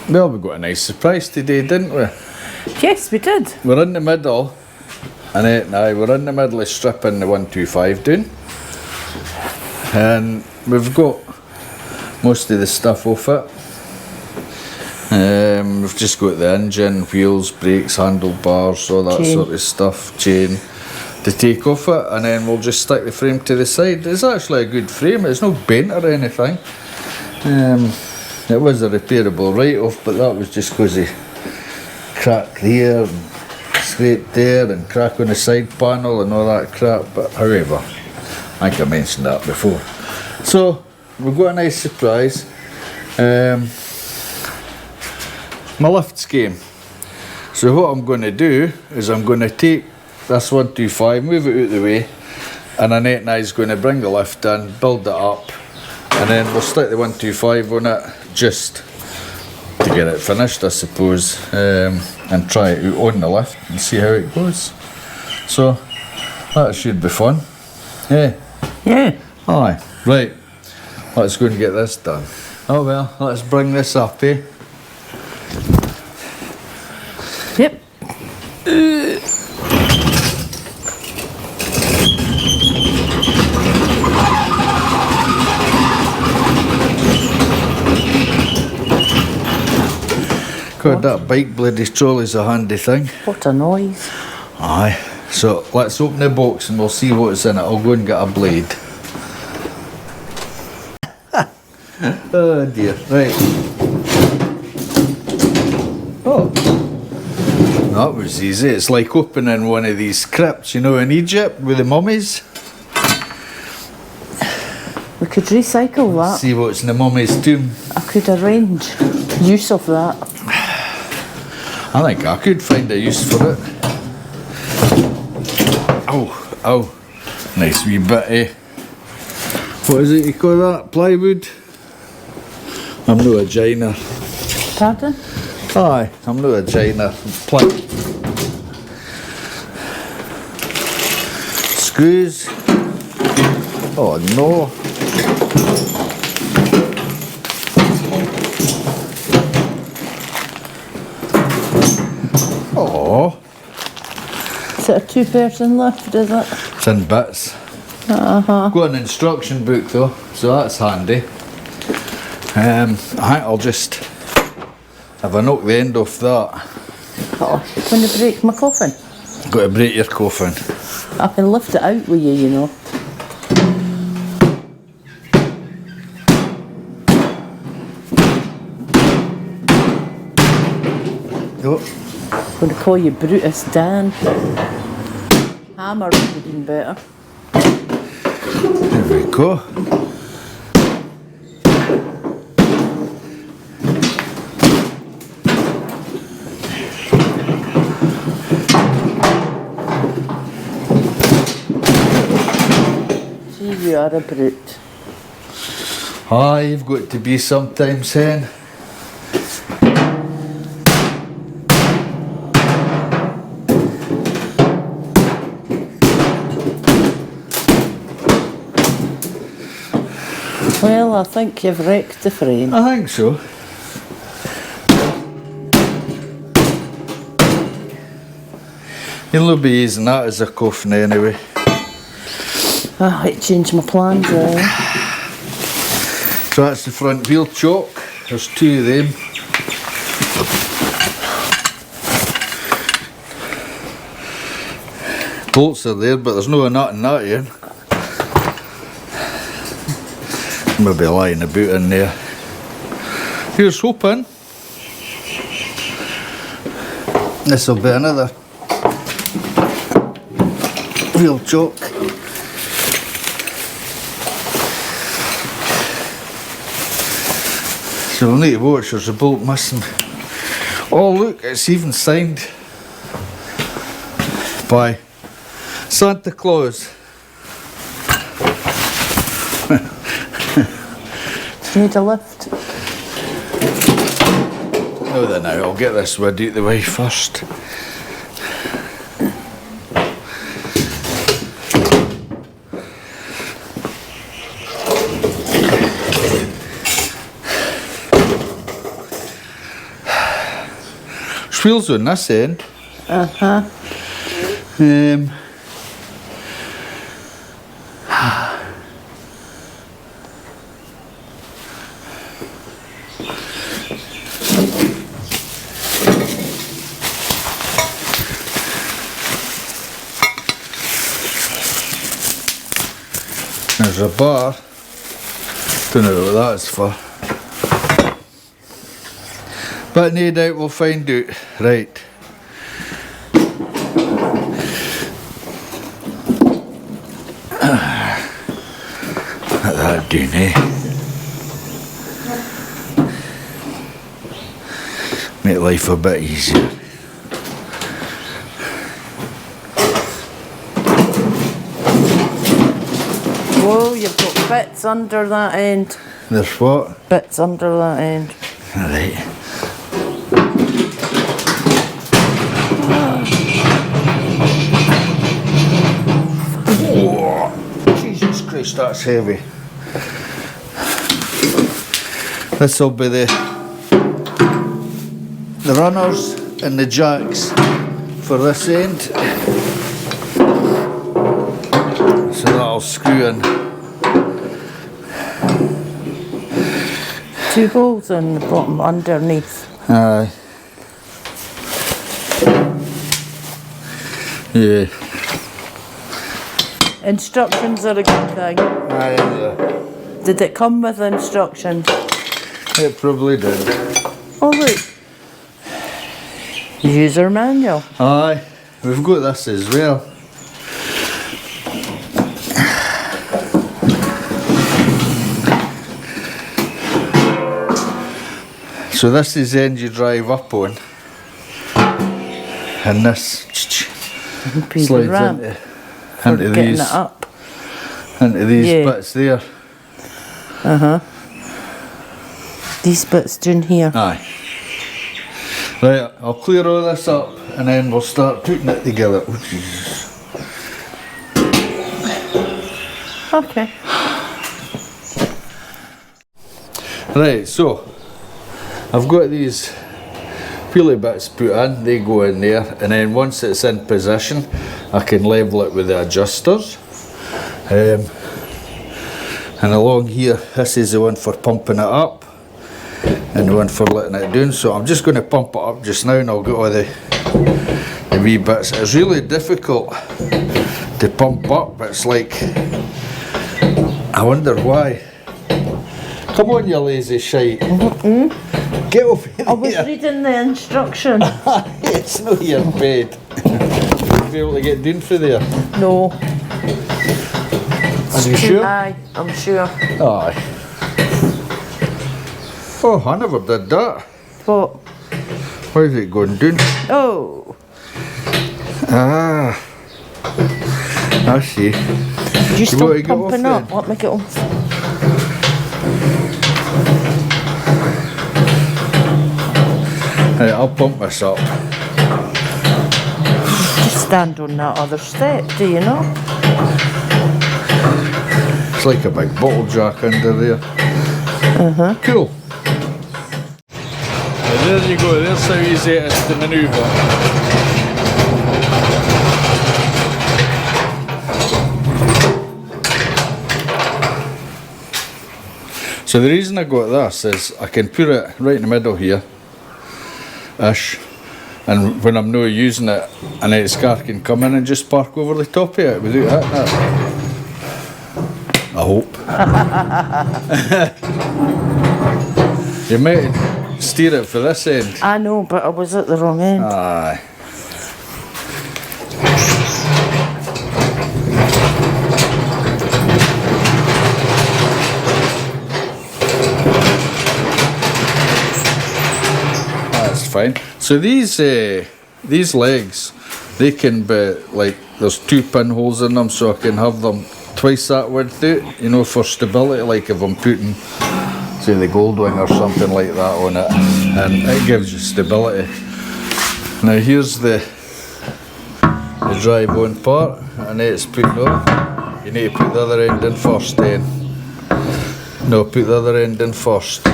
Well, we got a nice surprise today, didn't we? Yes, we did. We're in the middle, and we're in the middle of stripping the 125 down. And we've got most of the stuff off it. We've just got the engine, wheels, brakes, handlebars, all that sort of stuff, chain to take off it, and then we'll just stick the frame to the side. It's actually a good frame, it's not bent or anything. It was a repairable write-off, but that was just because of crack there, and scrape there, and crack on the side panel and all that crap. But however, I think I mentioned that before. So we've got a nice surprise. My lift's came. So what I'm going to do is I'm going to take this 125, move it out of the way, and Annette and I's going to bring the lift in, build it up, and then we'll stick the 125 on it just to get it finished, I suppose, and try it out on the lift and see how it goes. So that should be fun. Yeah. Yeah. Aye. Right. Let's go and get this done. Oh well, let's bring this up, eh? Yep. God, that bike bloody trolley's a handy thing. What a noise. Aye. So let's open the box and we'll see what's in it. I'll go and get a blade. Oh dear. Right. Oh. That was easy. It's like opening one of these crypts, you know, in Egypt with the mummies. We could recycle that. See what's in the mummy's tomb. I could arrange use of that. I think I could find a use for it. Oh, oh. Nice wee bit, eh? What is it you call that? Plywood? I'm no a giner. Pardon? Aye, I'm no a giner. Screws. Oh no. Oh. Is it a two-person lift, is it? It's in bits. Uh-huh. Got an instruction book though, so that's handy. I think I'll just have a knock the end off that. Oh, going to break my coffin. Got to break your coffin. I can lift it out with you, you know. Oh. I'm going to call you Brutus Dan. Hammer would have been better. There we go. Gee, you are a brute. Ah, you've got to be sometimes, hen. Well, I think you've wrecked the frame. I think so. You'll be using that as a coffin anyway. I might change my plans there. So that's the front wheel chock. There's two of them. Bolts are there, but there's no nut in that yet. Maybe lying about in there. Here's hoping this will be another wheel chock. So we'll need to watch, there's a bolt missing. Oh look, it's even signed by Santa Claus. Need a lift. Oh then now, I'll get this wood out the way first. There's wheels on this end. There's a bar. Don't know what that's for. But no doubt we'll find out. Right. Let that down, eh? Make life a bit easier. Whoa, you've got bits under that end. There's what? Bits under that end. Alright. Oh, Jesus Christ, that's heavy. This will be the runners and the jacks for this end. So that'll screw in. 2 holes in the bottom underneath. Aye. Yeah. Instructions are a good thing. Aye, yeah. Did it come with instructions? It probably did. Oh look. User manual. Aye, we've got this as well. So this is the end you drive up on, and this Piece slides of ramp into getting these it up. into bits there. These bits down here. Aye. Right, I'll clear all this up and then we'll start putting it together. Oh, Jesus. Okay. Right, so I've got these wheelie bits put in, they go in there, and then once it's in position I can level it with the adjusters. And along here, this is the one for pumping it up and the one for letting it down. So I'm just going to pump it up just now and I'll get all the wee bits. It's really difficult to pump up, it's like, I wonder why. Come on, you lazy shite. Get over here. I was reading the instruction. It's not your bed. You'll be able to get down through there. No. Are you sure? Aye, I'm sure. Aye. Oh, I never did that. What? Why is it going down? Oh. Ah. I see. You You stop want to get off pumping up. then? Let me get off. Right, I'll pump this up. Just stand on that other step, do you know? It's like a big bottle jack under there. Cool. And there you go, there's how easy it is to manoeuvre. So the reason I got this is I can put it right in the middle here, ish, and when I'm not using it, an night car can come in and just park over the top of it without hitting it. I hope. You might steer it for this end. I know, but I was at the wrong end. Aye. That's fine. So these legs, they can be like, there's 2 pinholes in them, so I can have them twice that width out, you know, for stability, like if I'm putting, say, the Goldwing or something like that on it, and it gives you stability. Now here's the drive on part, and it's putting on. You need to put the other end in first then. No, put the other end in first.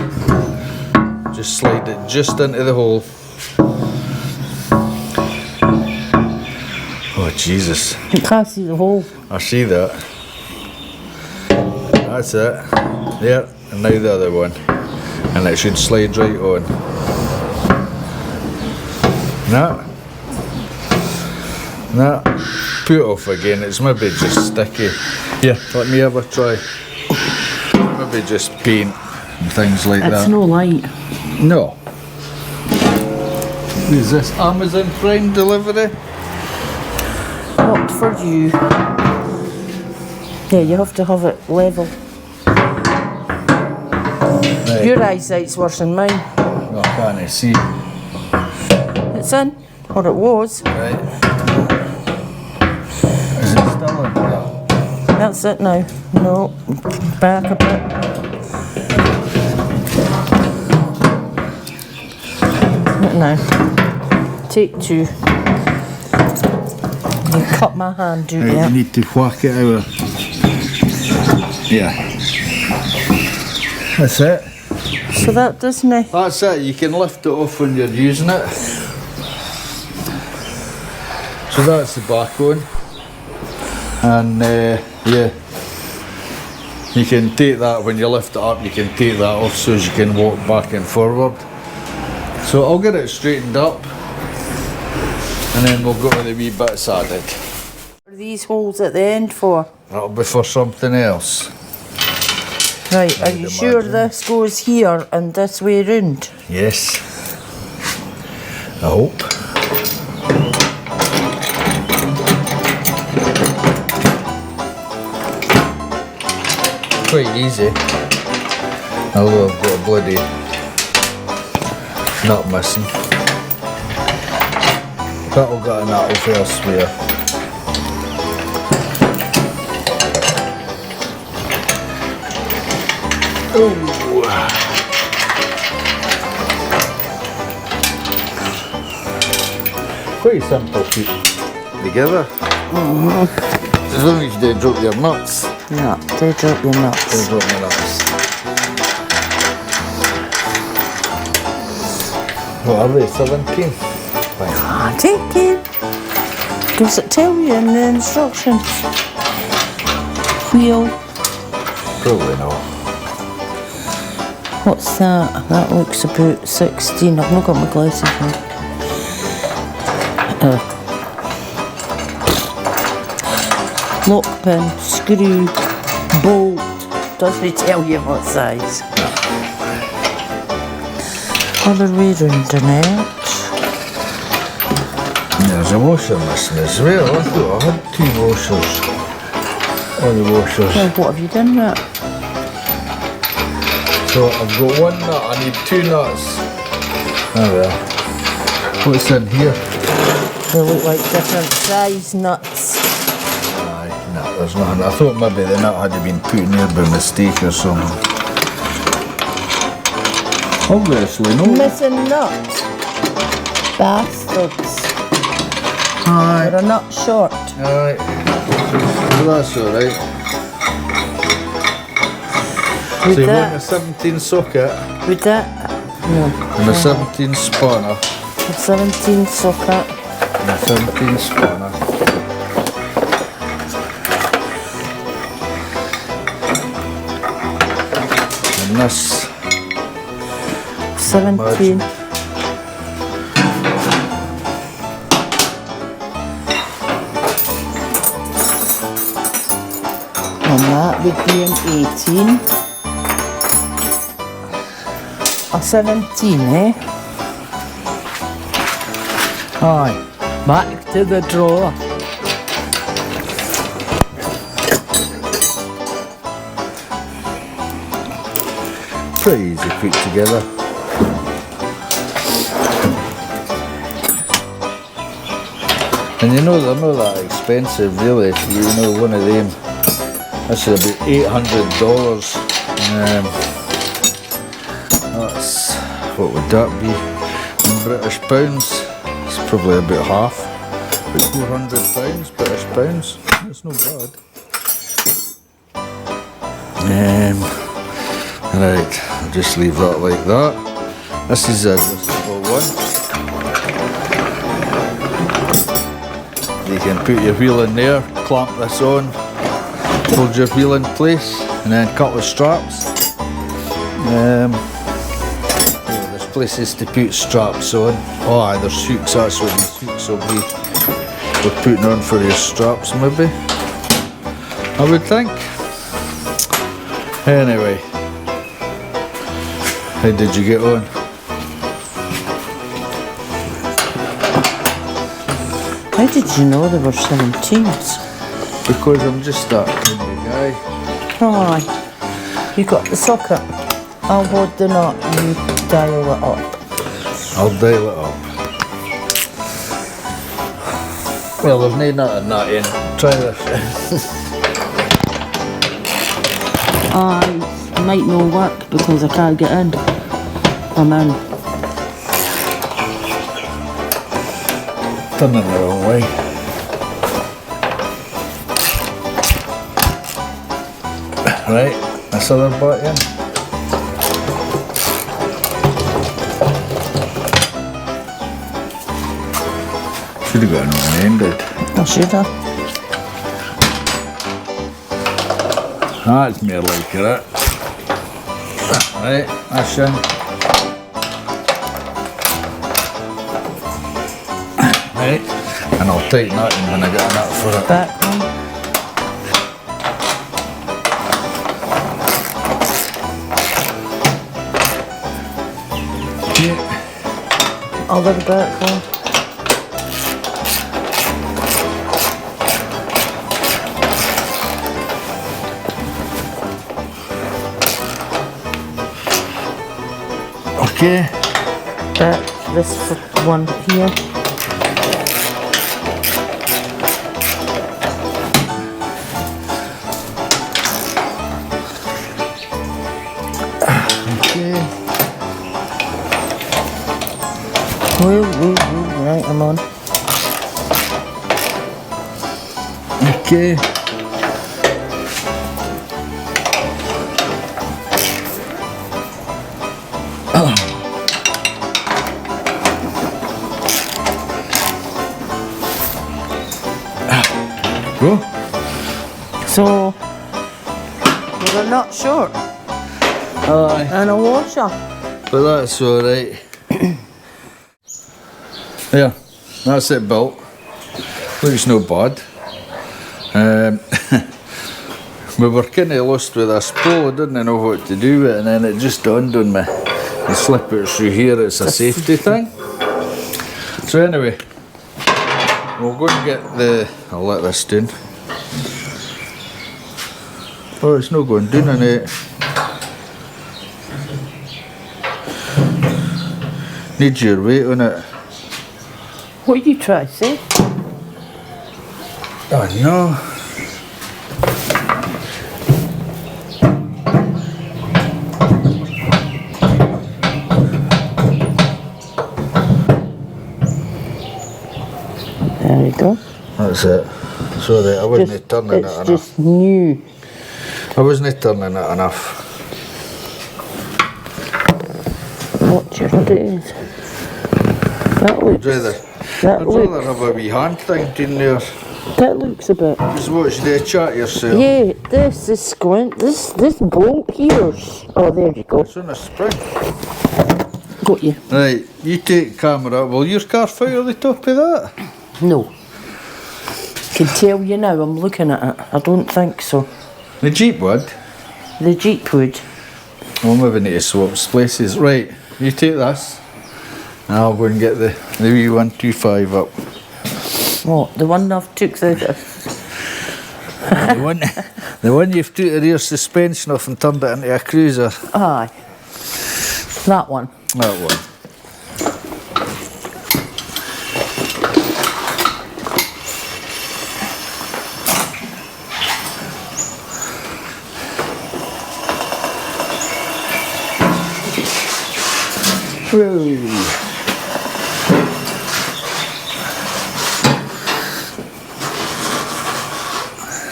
Just slide it just into the hole. Jesus. You can't see the hole. I see that. That's it. There, and now the other one. And it should slide right on. Nah. Put it off again, it's maybe just sticky. Here, let me have a try. Maybe just paint and things like that. It's no light. No. Is this Amazon Prime delivery? Not for you. Yeah, you have to have it level. Right. Your eyesight's worse than mine. No, I can't see. It's in, or it was. Right. Is it still in there? That's it now. No, back a bit. Not now. Take 2. You cut my hand out Right, there. you need to whack it out. Yeah. That's it. So that doesn't it? That's it, you can lift it off when you're using it. So that's the back one. And yeah, you can take that when you lift it up, you can take that off so as you can walk back and forward. So I'll get it straightened up and then we'll go to the wee bits added. What are these holes at the end for? That'll be for something else. Right, are I'd you sure imagine. this goes here and this way round? Yes. I hope. Quite easy. Although I've got a bloody nut missing. That'll get a nut off elsewhere. Oh. Quite simple to put together. As long as you don't drop your nuts. No, they drop your nuts. Don't drop my nuts. What are they, 17? Fine. Ah, take it. Does it tell you in the instructions? Wheel. Probably not. What's that? That looks about 16. I've not got my glasses on. Lock pin, screw, bolt. Doesn't tell you what size. Other way round in it. There's a washer missing as well. I thought I had 2 washers. All the washers. Well, what have you done with it? So I've got 1 nut, I need 2 nuts. Oh well. What's in here? They look like different size nuts. Aye, no, there's nothing. I thought maybe the nut had been put in there by mistake or something. Obviously no. Missing nuts. Bastards. Aye. They're a nut short. Aye. So that's alright. So With you want a that, 17 socket with that, no. and a 17 spanner. A 17 socket. And a 17 spanner. And this 17. And that would be an 18. A 17, eh? Aye. Back to the drawer. pretty easy to put together. And you know, they're not that expensive really. You know, one of them, this is about $800. That's, what would that be in British pounds? It's probably about half, about £400 British pounds. That's not bad. Right, I'll just leave that like that. This is a adjustable one. You can put your wheel in there, clamp this on, hold your wheel in place, and then cut with straps. Yeah, there's places to put straps on. Oh aye, there's hooks, that's what these hooks will be. We're putting on for your straps maybe, I would think. Anyway, how did you get on? How did you know they were 17s? Because I'm just that kind of guy. Aye. You got the socket. I'll hold the knot and you dial it up. I'll dial it up. Well, there's no nut in that in. Try this. Aye, might not work because I can't get in. I'm in. Turning the wrong way. Right, this other button. Should have got another ended. I should have. That's more like it. Right, that's in. Right, and I'll tighten that in when I get a nut for it. Back one. Yeah. Other back one. Okay. Back this one here. Okay. Right, I'm on. Okay. Go. So, we're not short. Aye. And a washer. But that's alright. There, that's it built. Looks no bad. We were kind of lost with this pole, I didn't know what to do with it, and then it just dawned on me. You slip it through here, it's a safety thing. So anyway, we'll go and get the... I'll let this down. Oh, it's not going down in it. Needs your weight on it. What did you try, say? Oh no. There you go. That's it. Sorry, I wasn't turning it it's enough. just new. I wasn't turning it enough. Watch your days. That looks... I'd rather have a wee hand thing in there. That looks a bit... Just watch the chat yourself. Yeah, this is squint. This bolt here's... Oh, there you go. It's on a spring. Got you. Right, you take camera. Will your car fire the top of that? No. Can tell you now, I'm looking at it. I don't think so. The Jeep would. The Jeep would. Well, maybe need to swap places. Right, you take this. And I'll go and get the wee 125 up. What, the one I've took the... the one you've took the rear suspension off and turned it into a cruiser. Aye. That one. That one.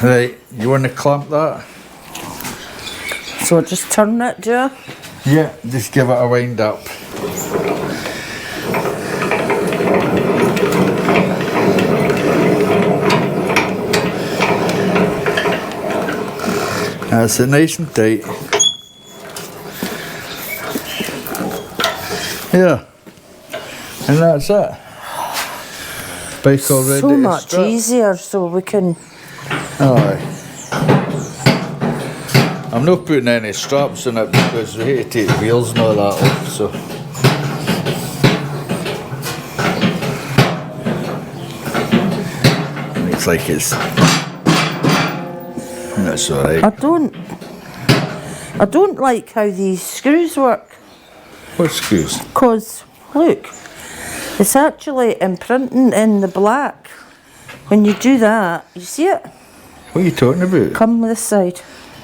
Right, you want to clamp that? So just turn it, do you? Yeah, just give it a wind up. That's it, nice and tight. Yeah, and that's it. Bike all ready So to much strap. easier, so we can. Aye. I'm not putting any straps in it because we hate to take the wheels and all that off, so. Looks like it's. That's alright. I don't like how these screws work. What screws? Because, look, it's actually imprinting in the black. When you do that, you see it? What are you talking about? Come this side.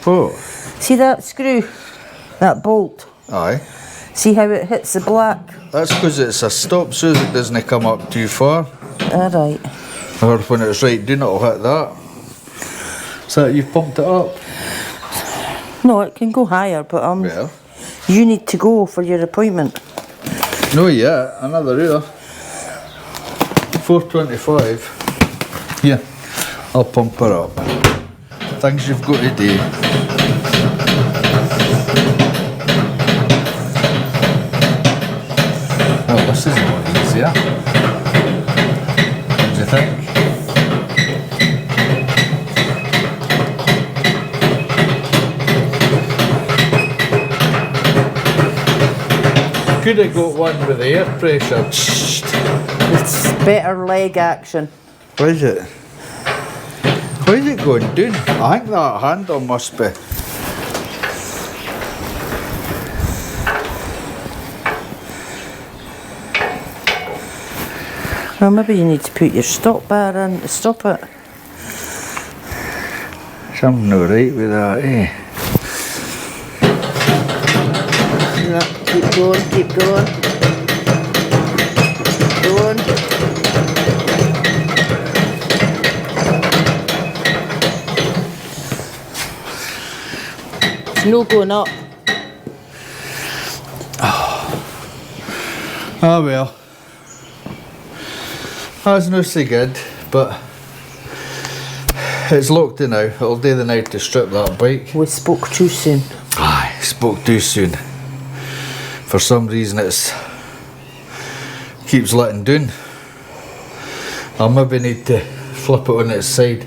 Oh. See that screw? That bolt? Aye. See how it hits the black? That's because it's a stop so it doesn't come up too far. Alright. Or when it's right down it'll hit that. So you've pumped it up? No, it can go higher, but Well. you need to go for your appointment. No yet, another hour. 4:25. Here, I'll pump her up. Things you've got to do. Well, this is a lot easier. What do you think? Could have got one with air pressure. It's better leg action. What is it? Why is it going down? I think that handle must be. Well, maybe you need to put your stop bar in to stop it. Something alright with that, eh? Yeah, keep going, keep going. Going. It's no going up. Ah well. That's no so good, but it's locked in now. It'll do the night to strip that bike. We spoke too soon. Aye, spoke too soon. For some reason it's keeps letting down. I'll maybe need to flip it on its side,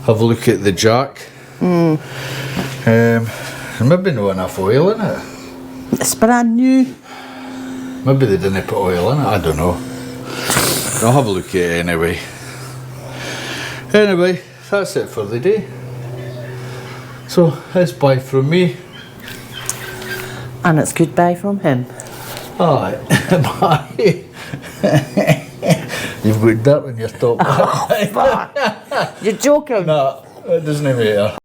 have a look at the jack. There's maybe no enough oil in it. It's brand new. Maybe they didn't put oil in it, I don't know. I'll have a look at it anyway. Anyway, that's it for the day. So, it's bye from me. And it's goodbye from him. Alright, bye. You've got dirt in your top. You're joking. No, it doesn't matter.